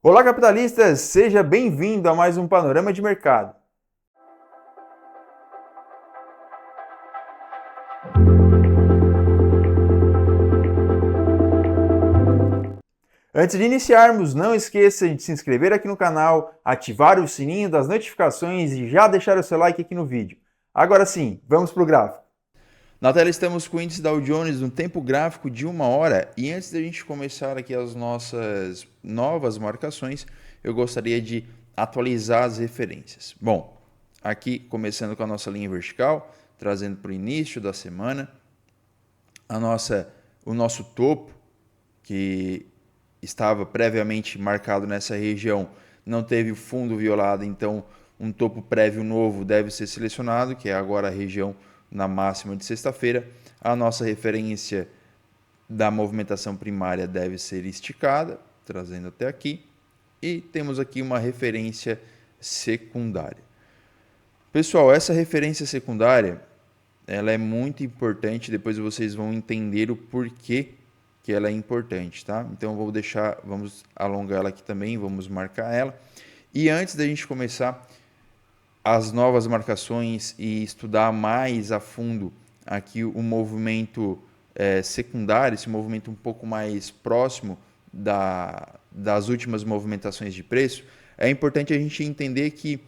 Olá, capitalistas! Seja bem-vindo a mais um Panorama de Mercado. Antes de iniciarmos, não esqueça de se inscrever aqui no canal, ativar o sininho das notificações e já deixar o seu like aqui no vídeo. Agora sim, vamos para o gráfico. Na tela estamos com o índice Dow Jones no tempo gráfico de 1 hora e antes da gente começar aqui as nossas novas marcações, eu gostaria de atualizar as referências. Bom, aqui começando com a nossa linha vertical, trazendo para o início da semana, o nosso topo, que estava previamente marcado nessa região, não teve fundo violado, então um topo prévio novo deve ser selecionado, que é agora a região na máxima de sexta-feira. A nossa referência da movimentação primária deve ser esticada, trazendo até aqui. E temos aqui uma referência secundária. Pessoal, essa referência secundária ela é muito importante, depois vocês vão entender o porquê que ela é importante, tá? Então vamos alongar ela aqui também, vamos marcar ela. E antes da gente começar as novas marcações e estudar mais a fundo aqui o movimento secundário, esse movimento um pouco mais próximo das últimas movimentações de preço, é importante a gente entender que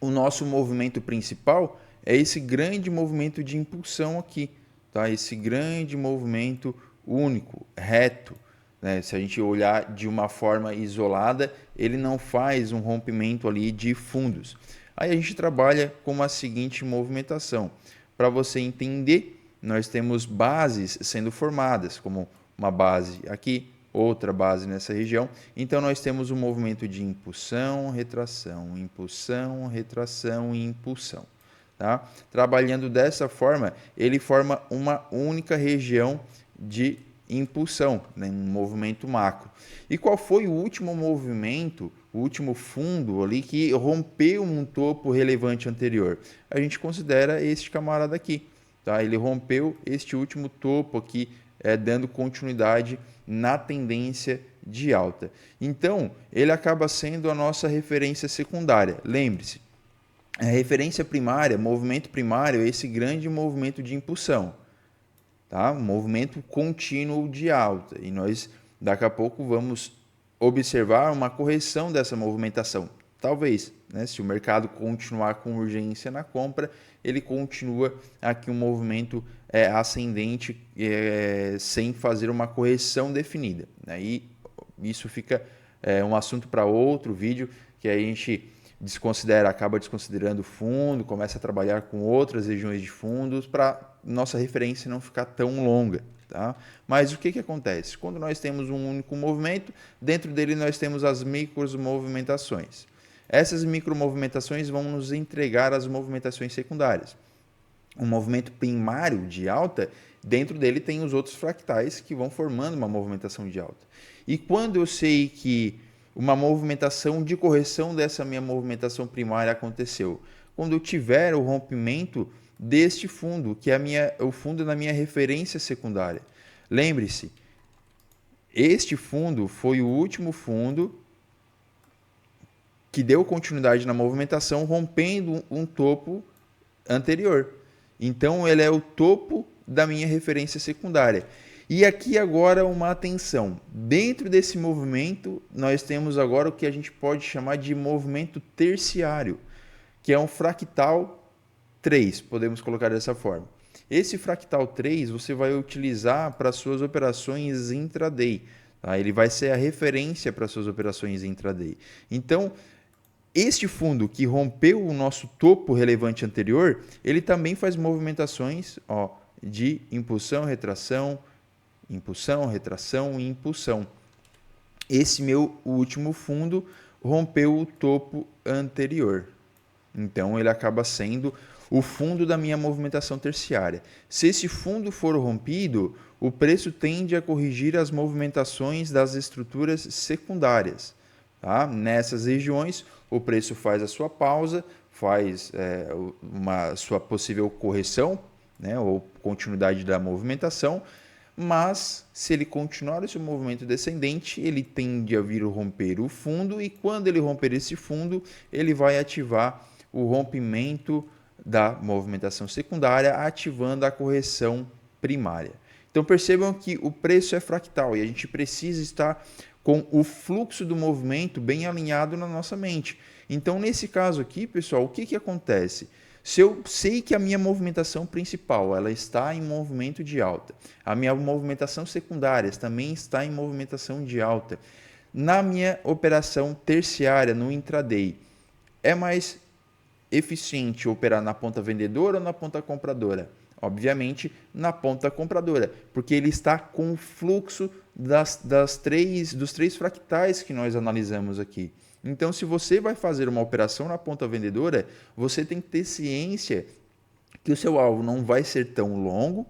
o nosso movimento principal é esse grande movimento de impulsão aqui, tá? Esse grande movimento único, reto, né? Se a gente olhar de uma forma isolada, ele não faz um rompimento ali de fundos. Aí a gente trabalha com a seguinte movimentação. Para você entender, nós temos bases sendo formadas, como uma base aqui, outra base nessa região. Então nós temos um movimento de impulsão, retração, impulsão, retração e impulsão. Tá? Trabalhando dessa forma, ele forma uma única região de impulsão, né? Um movimento macro. E qual foi o último movimento, o último fundo ali que rompeu um topo relevante anterior? A gente considera este camarada aqui. Tá? Ele rompeu este último topo aqui, dando continuidade na tendência de alta. Então, ele acaba sendo a nossa referência secundária. Lembre-se, a referência primária, movimento primário, é esse grande movimento de impulsão, tá? Um movimento contínuo de alta. E nós, daqui a pouco, vamos observar uma correção dessa movimentação. Talvez, né? Se o mercado continuar com urgência na compra, ele continua aqui um movimento ascendente sem fazer uma correção definida. Aí isso fica um assunto para outro vídeo, que a gente acaba desconsiderando o fundo, começa a trabalhar com outras regiões de fundos para nossa referência não ficar tão longa. Tá? Mas o que acontece? Quando nós temos um único movimento, dentro dele nós temos as micromovimentações. Essas micromovimentações vão nos entregar as movimentações secundárias. Um movimento primário de alta, dentro dele tem os outros fractais que vão formando uma movimentação de alta. E quando eu sei que uma movimentação de correção dessa minha movimentação primária aconteceu, quando eu tiver o rompimento deste fundo, que é o fundo da minha referência secundária. Lembre-se, este fundo foi o último fundo que deu continuidade na movimentação, rompendo um topo anterior. Então, ele é o topo da minha referência secundária. E aqui agora uma atenção. Dentro desse movimento, nós temos agora o que a gente pode chamar de movimento terciário, que é um fractal 3, podemos colocar dessa forma. Esse fractal 3 você vai utilizar para suas operações intraday. Tá? Ele vai ser a referência para suas operações intraday. Então, este fundo que rompeu o nosso topo relevante anterior, ele também faz movimentações de impulsão, retração e impulsão. Esse meu último fundo rompeu o topo anterior. Então, ele acaba sendo o fundo da minha movimentação terciária. Se esse fundo for rompido, o preço tende a corrigir as movimentações das estruturas secundárias. Tá? Nessas regiões, o preço faz a sua pausa, faz uma sua possível correção, né, ou continuidade da movimentação, mas se ele continuar esse movimento descendente, ele tende a vir romper o fundo, e quando ele romper esse fundo, ele vai ativar o rompimento da movimentação secundária, ativando a correção primária. Então percebam que o preço é fractal e a gente precisa estar com o fluxo do movimento bem alinhado na nossa mente. Então nesse caso aqui, pessoal, o que acontece? Se eu sei que a minha movimentação principal ela está em movimento de alta, a minha movimentação secundária também está em movimentação de alta, na minha operação terciária, no intraday, é mais eficiente operar na ponta vendedora ou na ponta compradora? Obviamente, na ponta compradora, porque ele está com o fluxo dos três fractais que nós analisamos aqui. Então, se você vai fazer uma operação na ponta vendedora, você tem que ter ciência que o seu alvo não vai ser tão longo,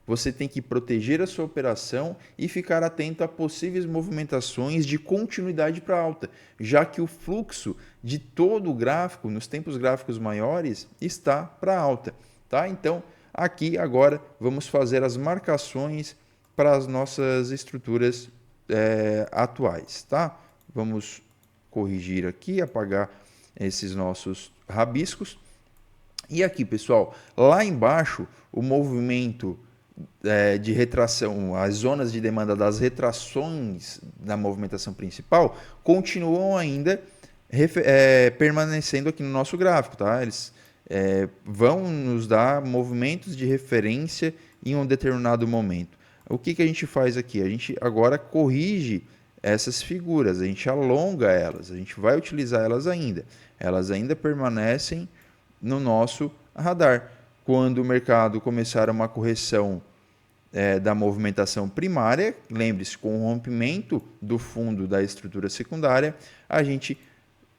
você tem que proteger a sua operação e ficar atento a possíveis movimentações de continuidade para alta, já que o fluxo de todo o gráfico, nos tempos gráficos maiores, está para alta. Tá? Então, aqui agora vamos fazer as marcações para as nossas estruturas atuais. Tá? Vamos corrigir aqui, apagar esses nossos rabiscos. E aqui, pessoal, lá embaixo, o movimento de retração, as zonas de demanda das retrações da movimentação principal continuam ainda permanecendo aqui no nosso gráfico. Tá? Eles vão nos dar movimentos de referência em um determinado momento. O que a gente faz aqui? A gente agora corrige essas figuras, a gente alonga elas, a gente vai utilizar elas ainda. Elas ainda permanecem no nosso radar. Quando o mercado começar uma correção da movimentação primária, lembre-se, com o rompimento do fundo da estrutura secundária, a gente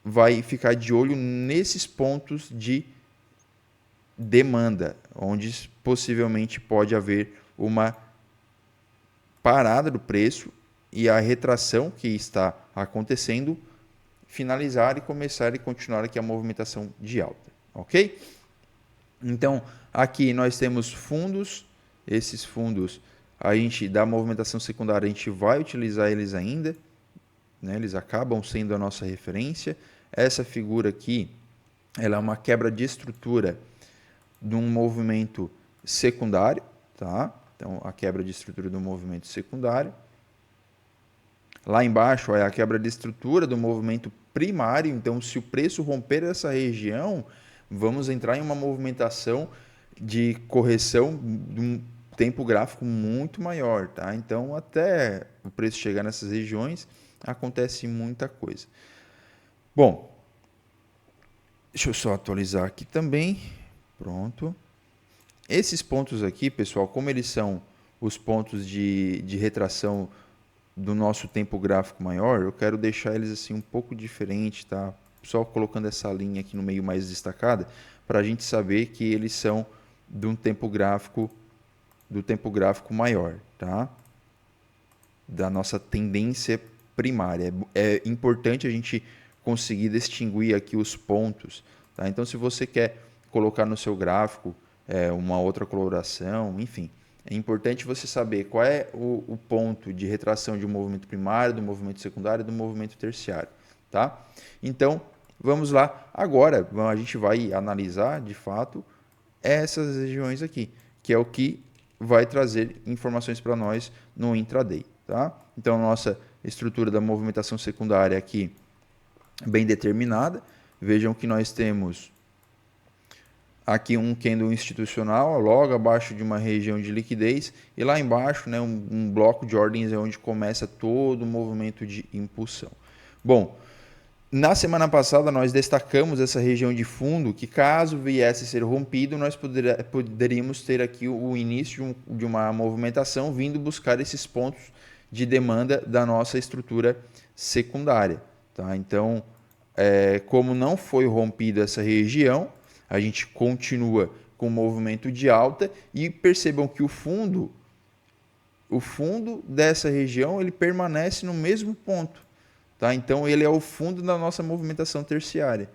vai ficar de olho nesses pontos de demanda, onde possivelmente pode haver uma parada do preço e a retração que está acontecendo finalizar e começar e continuar aqui a movimentação de alta, ok? Então, aqui nós temos fundos, esses fundos, a gente da movimentação secundária, a gente vai utilizar eles ainda, né? Eles acabam sendo a nossa referência. Essa figura aqui, ela é uma quebra de estrutura de um movimento secundário, tá? Então, a quebra de estrutura do movimento secundário. Lá embaixo é a quebra de estrutura do movimento primário. Então, se o preço romper essa região, vamos entrar em uma movimentação de correção de um tempo gráfico muito maior. Tá? Então, até o preço chegar nessas regiões, acontece muita coisa. Bom, deixa eu só atualizar aqui também. Pronto. Esses pontos aqui, pessoal, como eles são os pontos de retração do nosso tempo gráfico maior, eu quero deixar eles assim um pouco diferente, tá? Só colocando essa linha aqui no meio mais destacada, para a gente saber que eles são do tempo gráfico maior, tá? Da nossa tendência primária. É importante a gente conseguir distinguir aqui os pontos, tá? Então, se você quer colocar no seu gráfico uma outra coloração, enfim, é importante você saber qual é o ponto de retração de um movimento primário, do movimento secundário e do movimento terciário, tá? Então, vamos lá. Agora, a gente vai analisar, de fato, essas regiões aqui, que é o que vai trazer informações para nós no intraday, tá? Então, a nossa estrutura da movimentação secundária aqui bem determinada. Vejam que nós temos aqui um candle institucional, logo abaixo de uma região de liquidez, e lá embaixo, né, um bloco de ordens é onde começa todo o movimento de impulsão. Bom, na semana passada nós destacamos essa região de fundo, que caso viesse a ser rompido, nós poderíamos ter aqui o início de uma movimentação vindo buscar esses pontos de demanda da nossa estrutura secundária. Tá? Então, como não foi rompida essa região, a gente continua com o movimento de alta e percebam que o fundo dessa região ele permanece no mesmo ponto. Tá? Então, ele é o fundo da nossa movimentação terciária.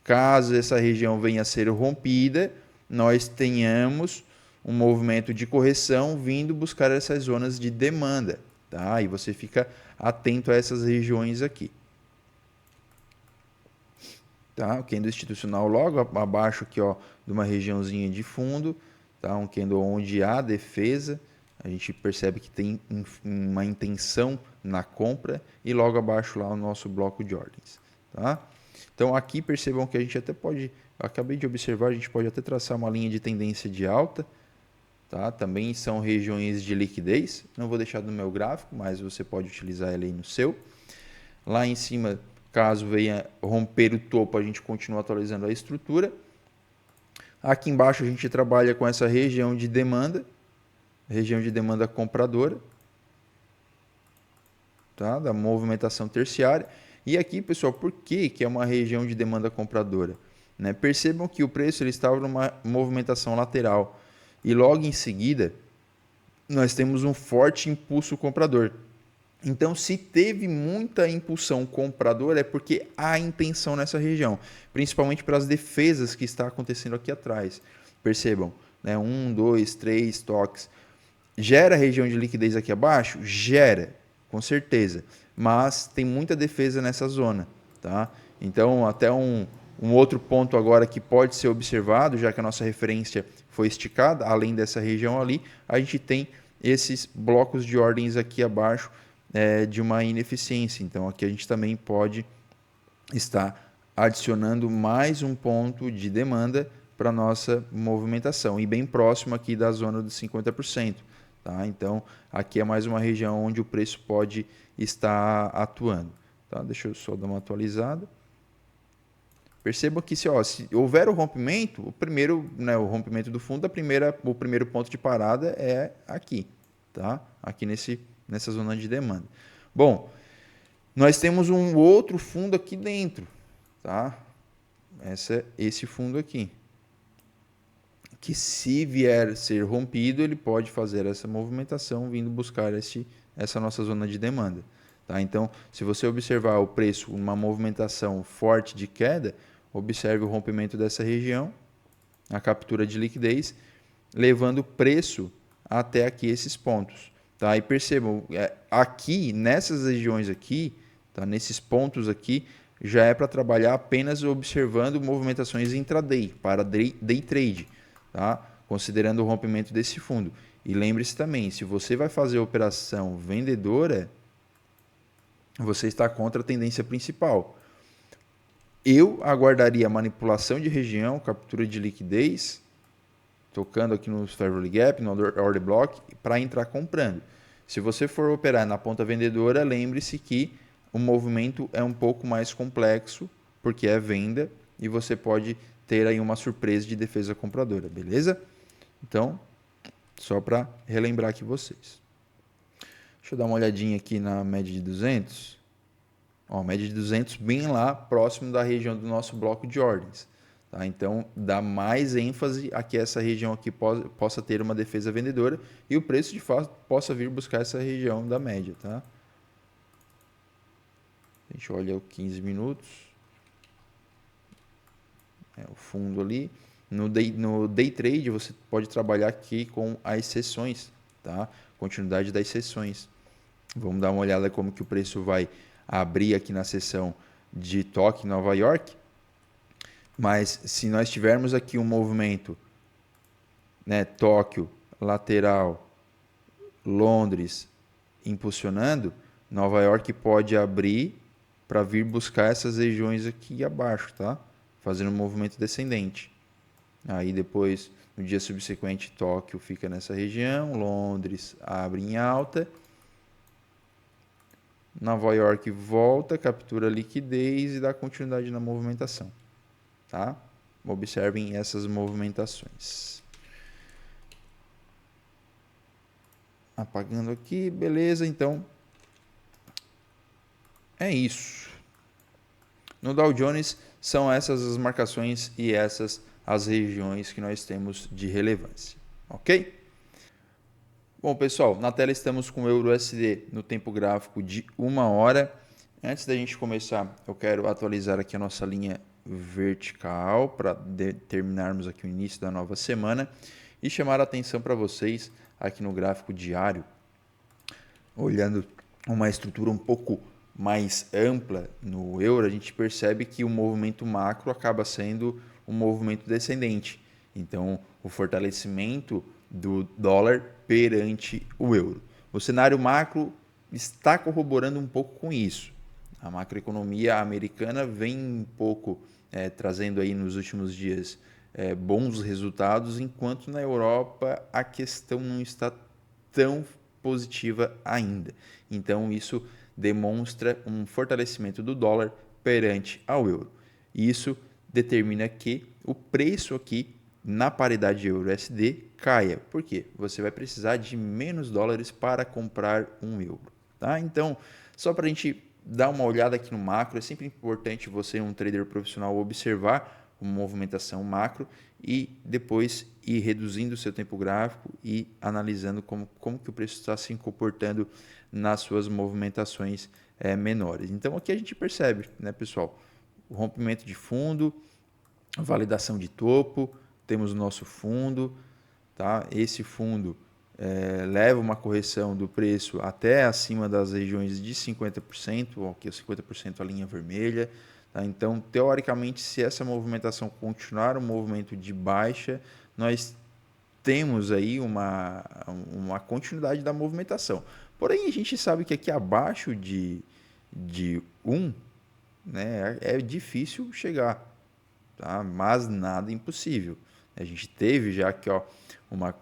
Caso essa região venha a ser rompida, nós tenhamos um movimento de correção vindo buscar essas zonas de demanda, tá? E você fica atento a essas regiões aqui. Tá? O candle institucional logo abaixo aqui, ó, de uma regiãozinha de fundo, tá? Um candle onde há defesa, a gente percebe que tem uma intenção na compra e logo abaixo lá o nosso bloco de ordens, tá? Então aqui percebam que a gente até pode, acabei de observar, a gente pode até traçar uma linha de tendência de alta, tá? Também são regiões de liquidez, não vou deixar no meu gráfico, mas você pode utilizar ele aí no seu. Lá em cima, caso venha romper o topo, a gente continua atualizando a estrutura. Aqui embaixo a gente trabalha com essa região de demanda compradora, tá? Da movimentação terciária. E aqui, pessoal, por que é uma região de demanda compradora? Né? Percebam que o preço ele estava numa movimentação lateral e logo em seguida nós temos um forte impulso comprador. Então, se teve muita impulsão compradora, é porque há intenção nessa região, principalmente pelas defesas que está acontecendo aqui atrás. Percebam, né? 1, 2, 3 toques. Gera região de liquidez aqui abaixo? Gera, com certeza. Mas tem muita defesa nessa zona, tá? Então, até um outro ponto agora que pode ser observado, já que a nossa referência foi esticada, além dessa região ali, a gente tem esses blocos de ordens aqui abaixo, de uma ineficiência. Então, aqui a gente também pode estar adicionando mais um ponto de demanda para a nossa movimentação e bem próximo aqui da zona dos 50%. Tá? Então, aqui é mais uma região onde o preço pode estar atuando. Tá? Deixa eu só dar uma atualizada. Perceba que se houver o rompimento, o rompimento do fundo, o primeiro ponto de parada é aqui. Tá? Aqui nessa zona de demanda. Bom, nós temos um outro fundo aqui dentro, tá? Esse fundo aqui, que se vier ser rompido, ele pode fazer essa movimentação vindo buscar essa nossa zona de demanda, tá? Então, se você observar o preço, uma movimentação forte de queda, observe o rompimento dessa região, a captura de liquidez, levando o preço até aqui esses pontos. Tá? E percebam, aqui, nessas regiões aqui, tá? Nesses pontos aqui, já é para trabalhar apenas observando movimentações intraday, para day trade, tá? Considerando o rompimento desse fundo. E lembre-se também, se você vai fazer operação vendedora, você está contra a tendência principal. Eu aguardaria a manipulação de região, captura de liquidez, tocando aqui no Fair Value Gap, no Order Block, para entrar comprando. Se você for operar na ponta vendedora, lembre-se que o movimento é um pouco mais complexo, porque é venda, e você pode ter aí uma surpresa de defesa compradora, beleza? Então, só para relembrar aqui vocês. Deixa eu dar uma olhadinha aqui na média de 200. Ó, média de 200 bem lá, próximo da região do nosso bloco de ordens. Tá? Então, dá mais ênfase a que essa região aqui possa ter uma defesa vendedora e o preço de fato possa vir buscar essa região da média. Tá? A gente olha o 15 minutos. O fundo ali. No day trade, você pode trabalhar aqui com as sessões. Tá? Continuidade das sessões. Vamos dar uma olhada como que o preço vai abrir aqui na sessão de Tóquio, Nova York. Mas se nós tivermos aqui um movimento, né, Tóquio, lateral, Londres impulsionando, Nova York pode abrir para vir buscar essas regiões aqui abaixo, tá? Fazendo um movimento descendente. Aí depois, no dia subsequente, Tóquio fica nessa região, Londres abre em alta, Nova York volta, captura liquidez e dá continuidade na movimentação. Tá? Observem essas movimentações. Apagando aqui, beleza, então é isso. No Dow Jones são essas as marcações e essas as regiões que nós temos de relevância, ok? Bom, pessoal, na tela estamos com o EURUSD no tempo gráfico de 1 hora. Antes da gente começar, eu quero atualizar aqui a nossa linha vertical para determinarmos aqui o início da nova semana. E chamar a atenção para vocês aqui no gráfico diário, olhando uma estrutura um pouco mais ampla no euro, a gente percebe que o movimento macro acaba sendo um movimento descendente. Então, o fortalecimento do dólar perante o euro. O cenário macro está corroborando um pouco com isso. A macroeconomia americana vem um pouco trazendo aí nos últimos dias bons resultados, enquanto na Europa a questão não está tão positiva ainda. Então, isso demonstra um fortalecimento do dólar perante ao euro. Isso determina que o preço aqui na paridade euro-USD caia. Por quê? Você vai precisar de menos dólares para comprar um euro. Tá? Então, só para a gente dar uma olhada aqui no macro, é sempre importante você, um trader profissional, observar uma movimentação macro e depois ir reduzindo o seu tempo gráfico e analisando como que o preço está se comportando nas suas movimentações menores. Então aqui a gente percebe, né, pessoal, o rompimento de fundo, validação de topo, temos o nosso fundo, tá? Esse fundo leva uma correção do preço até acima das regiões de 50%, aqui é 50% a linha vermelha. Tá? Então, teoricamente, se essa movimentação continuar um movimento de baixa, nós temos aí uma continuidade da movimentação. Porém, a gente sabe que aqui abaixo de 1, né, é difícil chegar, tá? Mas nada impossível. A gente teve já aqui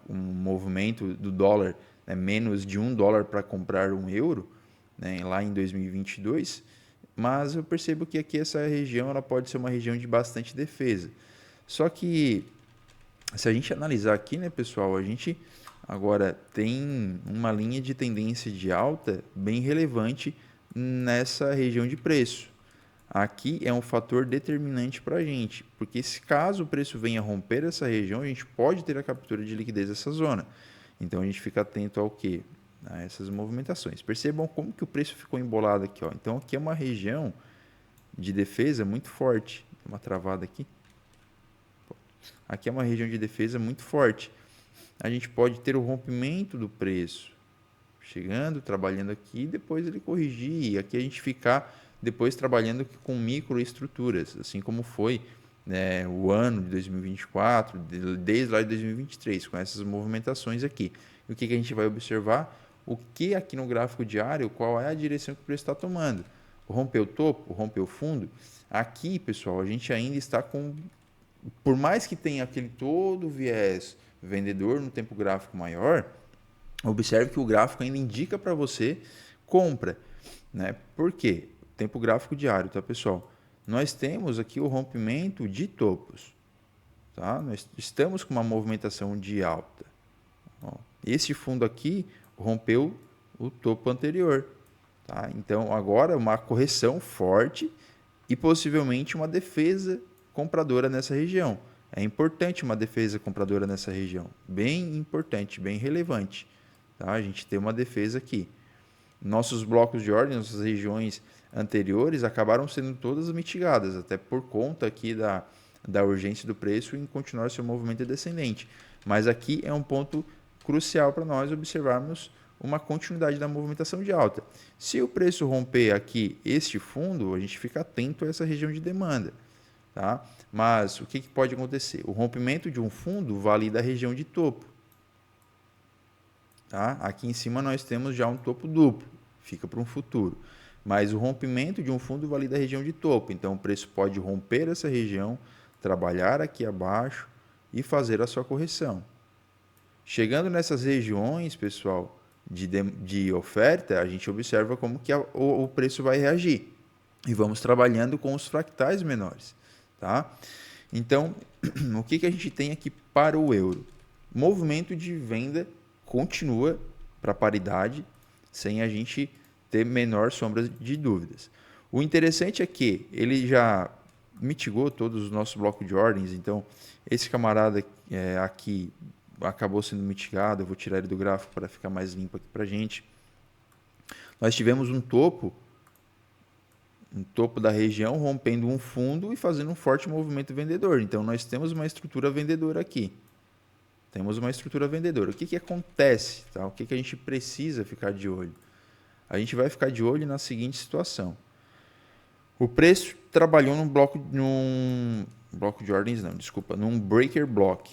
um movimento do dólar, né, menos de $1 para comprar um euro, né, lá em 2022, mas eu percebo que aqui essa região ela pode ser uma região de bastante defesa. Só que se a gente analisar aqui, né, pessoal, a gente agora tem uma linha de tendência de alta bem relevante nessa região de preço. Aqui é um fator determinante para a gente, porque se caso o preço venha romper essa região, a gente pode ter a captura de liquidez dessa zona. Então a gente fica atento ao que? A essas movimentações. Percebam como que o preço ficou embolado aqui. Ó. Então aqui é uma região de defesa muito forte. Tem uma travada aqui. Aqui é uma região de defesa muito forte. A gente pode ter o rompimento do preço, chegando, trabalhando aqui, e depois ele corrigir. E aqui a gente ficar depois trabalhando com microestruturas, assim como foi, né, o ano de 2024, desde lá de 2023, com essas movimentações aqui. E o que a gente vai observar? O que aqui no gráfico diário, qual é a direção que o preço está tomando? Rompeu o topo, rompeu o fundo? Aqui, pessoal, a gente ainda está com, por mais que tenha aquele todo viés vendedor no tempo gráfico maior, observe que o gráfico ainda indica para você compra, né? Por quê? Tempo gráfico diário, tá, pessoal? Nós temos aqui o rompimento de topos, tá? Nós estamos com uma movimentação de alta. Ó, esse fundo aqui rompeu o topo anterior, tá? Então agora uma correção forte e possivelmente uma defesa compradora nessa região. É importante uma defesa compradora nessa região, bem importante, bem relevante. Tá? A gente tem uma defesa aqui. Nossos blocos de ordem, nossas regiões anteriores acabaram sendo todas mitigadas, até por conta aqui da urgência do preço em continuar seu movimento descendente. Mas aqui é um ponto crucial para nós observarmos uma continuidade da movimentação de alta. Se o preço romper aqui este fundo, a gente fica atento a essa região de demanda. Tá? Mas o que pode acontecer? O rompimento de um fundo valida a região de topo. Tá? Aqui em cima nós temos já um topo duplo, fica para um futuro. Mas o rompimento de um fundo valida a região de topo. Então o preço pode romper essa região, trabalhar aqui abaixo e fazer a sua correção. Chegando nessas regiões, pessoal, de oferta, a gente observa como que o preço vai reagir. E vamos trabalhando com os fractais menores. Tá? Então, o que a gente tem aqui para o euro? Movimento de venda continua para paridade, sem a gente ter menor sombra de dúvidas. O interessante é que ele já mitigou todos os nossos blocos de ordens, então esse camarada aqui acabou sendo mitigado, eu vou tirar ele do gráfico para ficar mais limpo aqui para a gente. Nós tivemos um topo da região rompendo um fundo e fazendo um forte movimento vendedor. Então nós temos uma estrutura vendedora aqui. temos uma estrutura vendedora. O que acontece? Tá? O que a gente precisa ficar de olho? A gente vai ficar de olho na seguinte situação. O preço trabalhou num bloco de ordens, não, desculpa, num breaker block.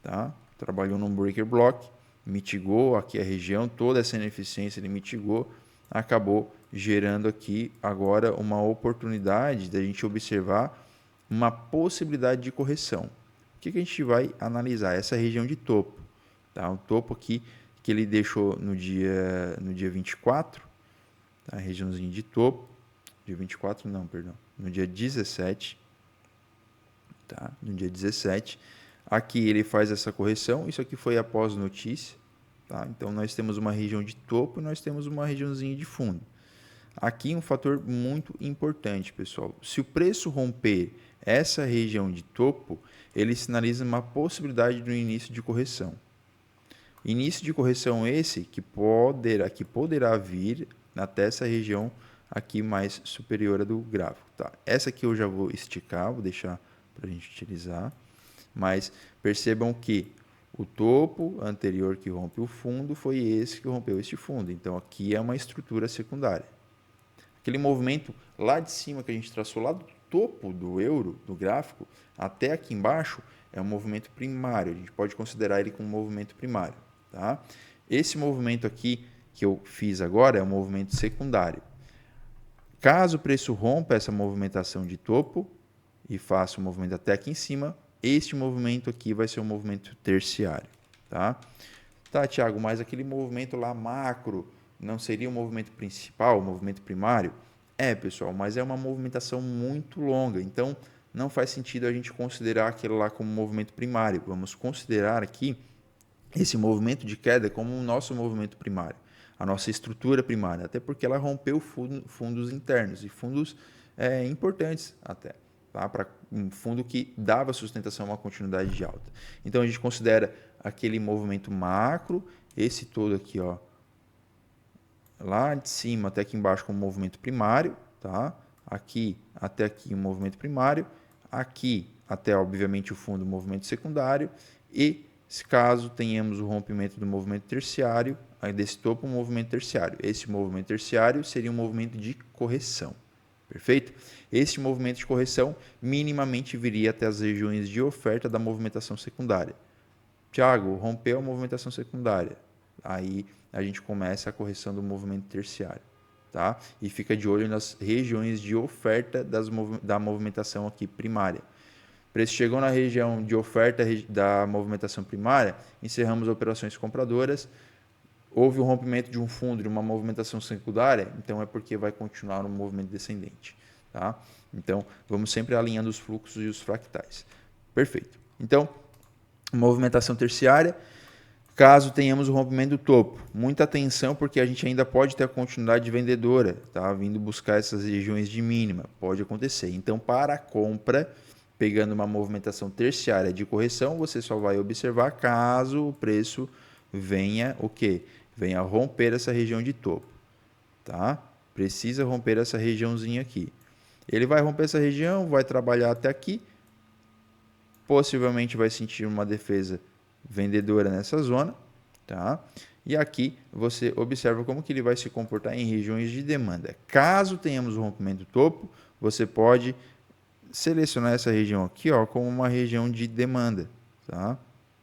Tá? Trabalhou num breaker block, mitigou aqui a região, toda essa ineficiência ele mitigou, acabou gerando aqui agora uma oportunidade da gente observar uma possibilidade de correção. O que a gente vai analisar? Essa região de topo. Tá? O topo aqui que ele deixou no dia 24, tá? A regiãozinha de topo. Dia 24 não, perdão. No dia 17. Tá? No dia 17. Aqui ele faz essa correção. Isso aqui foi após notícia. Tá? Então nós temos uma região de topo e nós temos uma regiãozinha de fundo. Aqui um fator muito importante, pessoal. Se o preço romper essa região de topo, ele sinaliza uma possibilidade do início de correção. Início de correção esse que poderá vir até essa região aqui mais superior do gráfico. Tá? Essa aqui eu já vou esticar, vou deixar para a gente utilizar. Mas percebam que o topo anterior que rompe o fundo foi esse que rompeu este fundo. Então aqui é uma estrutura secundária. Aquele movimento lá de cima que a gente traçou, lá do topo do euro, do gráfico, até aqui embaixo, é um movimento primário. A gente pode considerar ele como um movimento primário. Tá? Esse movimento aqui que eu fiz agora é um movimento secundário. Caso o preço rompa essa movimentação de topo e faça um movimento até aqui em cima, este movimento aqui vai ser um movimento terciário. Tá, Thiago, mas aquele movimento lá macro não seria o movimento principal, o movimento primário? É, pessoal, mas é uma movimentação muito longa, então não faz sentido a gente considerar aquele lá como movimento primário. Vamos considerar aqui esse movimento de queda como o nosso movimento primário, a nossa estrutura primária, até porque ela rompeu fundos internos e fundos importantes até, tá? Para um fundo que dava sustentação a uma continuidade de alta. Então a gente considera aquele movimento macro, esse todo aqui, ó, lá de cima até aqui embaixo como movimento primário, tá? Aqui até aqui um movimento primário, aqui até obviamente o fundo movimento secundário e se caso tenhamos o rompimento do movimento terciário, aí desse topo um movimento terciário. Esse movimento terciário seria um movimento de correção. Perfeito? Este movimento de correção minimamente viria até as regiões de oferta da movimentação secundária. Tiago, rompeu a movimentação secundária. Aí a gente começa a correção do movimento terciário. Tá? E fica de olho nas regiões de oferta da movimentação aqui primária. O preço chegou na região de oferta da movimentação primária, encerramos operações compradoras, houve um rompimento de um fundo, de uma movimentação secundária, então é porque vai continuar um movimento descendente. Tá? Então, vamos sempre alinhando os fluxos e os fractais. Perfeito. Então, movimentação terciária, caso tenhamos o rompimento do topo, muita atenção porque a gente ainda pode ter a continuidade vendedora, tá? Vindo buscar essas regiões de mínima, pode acontecer. Então, para a compra, pegando uma movimentação terciária de correção, você só vai observar caso o preço venha o quê? Venha romper essa região de topo, tá? Precisa romper essa regiãozinha aqui. Ele vai romper essa região, vai trabalhar até aqui, possivelmente vai sentir uma defesa vendedora nessa zona, tá? E aqui você observa como que ele vai se comportar em regiões de demanda. Caso tenhamos o rompimento do topo, você pode selecionar essa região aqui, ó, como uma região de demanda, tá?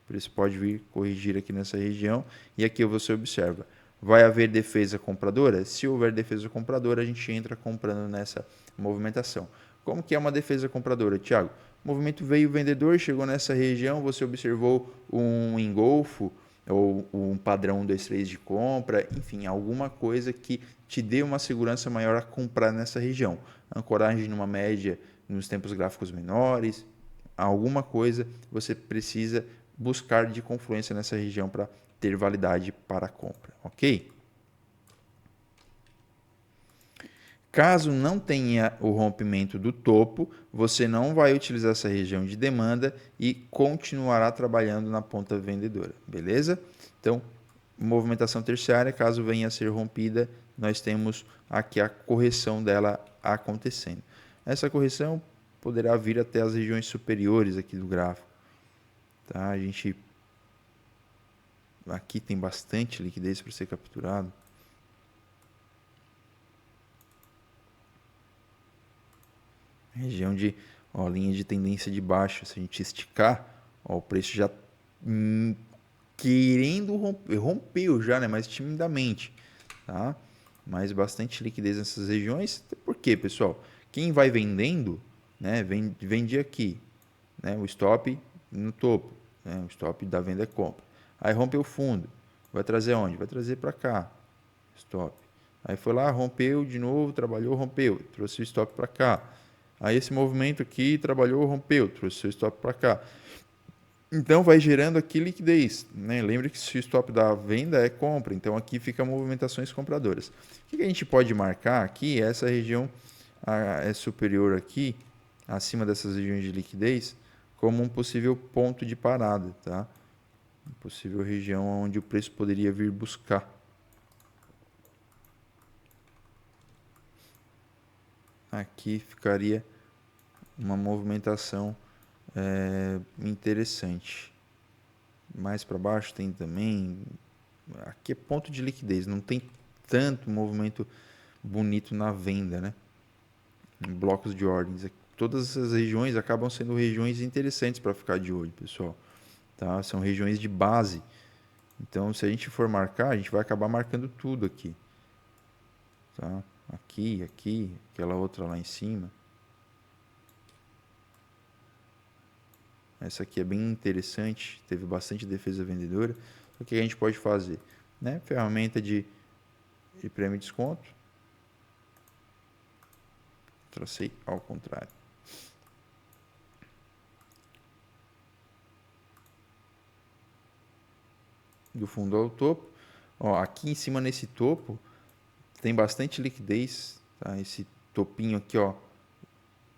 Por isso pode vir corrigir aqui nessa região e aqui você observa, vai haver defesa compradora? Se houver defesa compradora, a gente entra comprando nessa movimentação. Como que é uma defesa compradora, Thiago? O movimento veio vendedor, chegou nessa região, você observou um engolfo ou um padrão 1, 2, 3 de compra, enfim, alguma coisa que te dê uma segurança maior a comprar nessa região. Ancoragem numa média nos tempos gráficos menores, alguma coisa você precisa buscar de confluência nessa região para ter validade para a compra, ok? Caso não tenha o rompimento do topo, você não vai utilizar essa região de demanda e continuará trabalhando na ponta vendedora, beleza? Então, movimentação terciária, caso venha a ser rompida, nós temos aqui a correção dela acontecendo. Essa correção poderá vir até as regiões superiores aqui do gráfico. Tá? A gente aqui tem bastante liquidez para ser capturado. Região de, ó, linha de tendência de baixa. Se a gente esticar, ó, o preço já querendo romper, rompeu já, né? Mais timidamente, tá? Mas bastante liquidez nessas regiões. Por quê, pessoal? Quem vai vendendo, né? Vende aqui, né? O stop no topo, né? O stop da venda é compra. Aí rompeu o fundo, vai trazer onde? Vai trazer para cá, stop. Aí foi lá, rompeu de novo, trabalhou, rompeu, trouxe o stop para cá. Aí esse movimento aqui trabalhou, rompeu, trouxe o stop para cá. Então vai gerando aqui liquidez, né? Lembre que se o stop da venda é compra, então aqui fica movimentações compradoras. O que a gente pode marcar aqui? Essa região é superior aqui, acima dessas regiões de liquidez, como um possível ponto de parada, tá? Uma possível região onde o preço poderia vir buscar. Aqui ficaria uma movimentação interessante. Mais para baixo tem também. Aqui é ponto de liquidez, não tem tanto movimento bonito na venda, né? Em blocos de ordens. Todas essas regiões acabam sendo regiões interessantes para ficar de olho, pessoal. Tá? São regiões de base. Então, se a gente for marcar, a gente vai acabar marcando tudo aqui. Tá? Aqui, aquela outra lá em cima. Essa aqui é bem interessante, teve bastante defesa vendedora. O que a gente pode fazer? Né? Ferramenta de prêmio e desconto. Tracei ao contrário. Do fundo ao topo. Ó, aqui em cima nesse topo tem bastante liquidez. Tá? Esse topinho aqui, ó,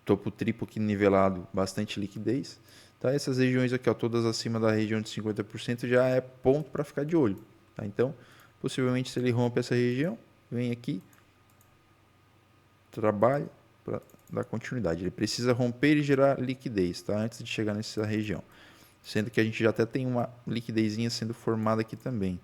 topo triplo aqui nivelado, bastante liquidez. Tá? Essas regiões aqui, ó, todas acima da região de 50% já é ponto para ficar de olho. Tá? Então, possivelmente se ele rompe essa região, vem aqui, trabalha para dar continuidade. Ele precisa romper e gerar liquidez, tá? Antes de chegar nessa região. Sendo que a gente já até tem uma liquidezinha sendo formada aqui também.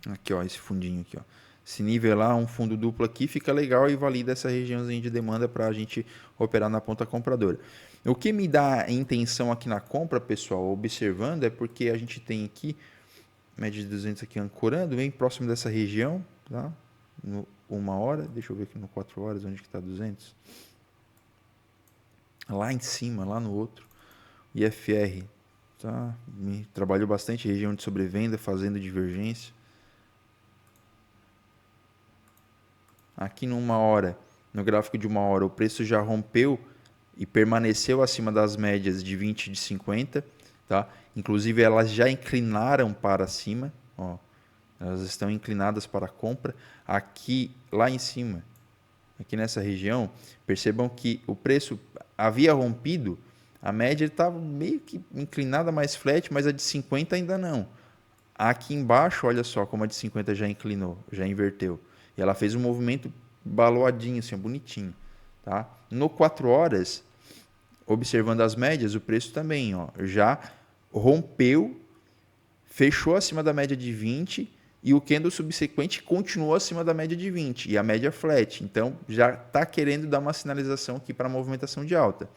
Aqui, ó, esse fundinho aqui, ó. Se nivelar um fundo duplo aqui, fica legal e valida essa regiãozinha de demanda para a gente operar na ponta compradora. O que me dá intenção aqui na compra, pessoal, observando, é porque a gente tem aqui média de 200 aqui ancorando, bem próximo dessa região, tá? No 1 hora, deixa eu ver aqui no 4 horas, onde que está 200? Lá em cima, lá no outro, IFR, tá? Trabalhou bastante região de sobrevenda, fazendo divergência. Aqui numa hora, no gráfico de 1 hora, o preço já rompeu e permaneceu acima das médias de 20 e de 50, tá? Inclusive elas já inclinaram para cima, ó. Elas estão inclinadas para a compra. Aqui, lá em cima, aqui nessa região, percebam que o preço havia rompido, a média estava meio que inclinada mais flat, mas a de 50 ainda não. Aqui embaixo, olha só como a de 50 já inclinou, já inverteu. E ela fez um movimento baloadinho, assim, bonitinho. Tá? No 4 horas, observando as médias, o preço também ó, já rompeu, fechou acima da média de 20 e o candle subsequente continuou acima da média de 20 e a média flat. Então, já está querendo dar uma sinalização aqui para a movimentação de alta.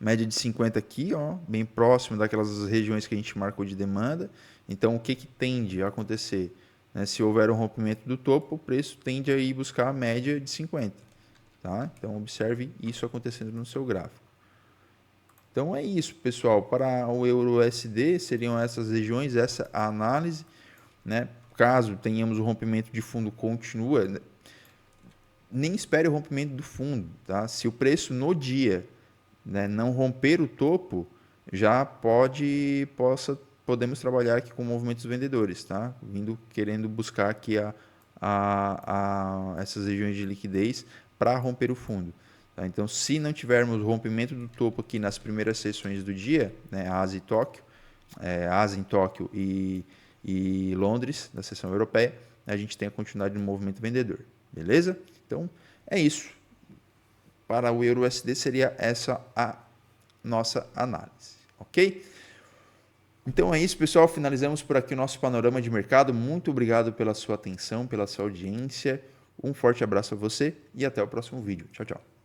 Média de 50 aqui, ó, bem próximo daquelas regiões que a gente marcou de demanda. Então, o que tende a acontecer? Né? Se houver um rompimento do topo, o preço tende a ir buscar a média de 50. Tá? Então, observe isso acontecendo no seu gráfico. Então, é isso, pessoal. Para o Euro-USD, seriam essas regiões, essa a análise. Né? Caso tenhamos o rompimento de fundo continua, nem espere o rompimento do fundo. Tá? Se o preço no dia, né, não romper o topo, já podemos trabalhar aqui com movimentos vendedores, tá? Querendo buscar aqui essas regiões de liquidez para romper o fundo. Tá? Então, se não tivermos rompimento do topo aqui nas primeiras sessões do dia, né, Ásia e Tóquio, Ásia em Tóquio e Londres, da sessão europeia, a gente tem a continuidade do movimento vendedor. Beleza? Então, é isso. Para o Euro-USD seria essa a nossa análise. ok? Então é isso, pessoal. Finalizamos por aqui o nosso panorama de mercado. Muito obrigado pela sua atenção, pela sua audiência. Um forte abraço a você e até o próximo vídeo. Tchau, tchau.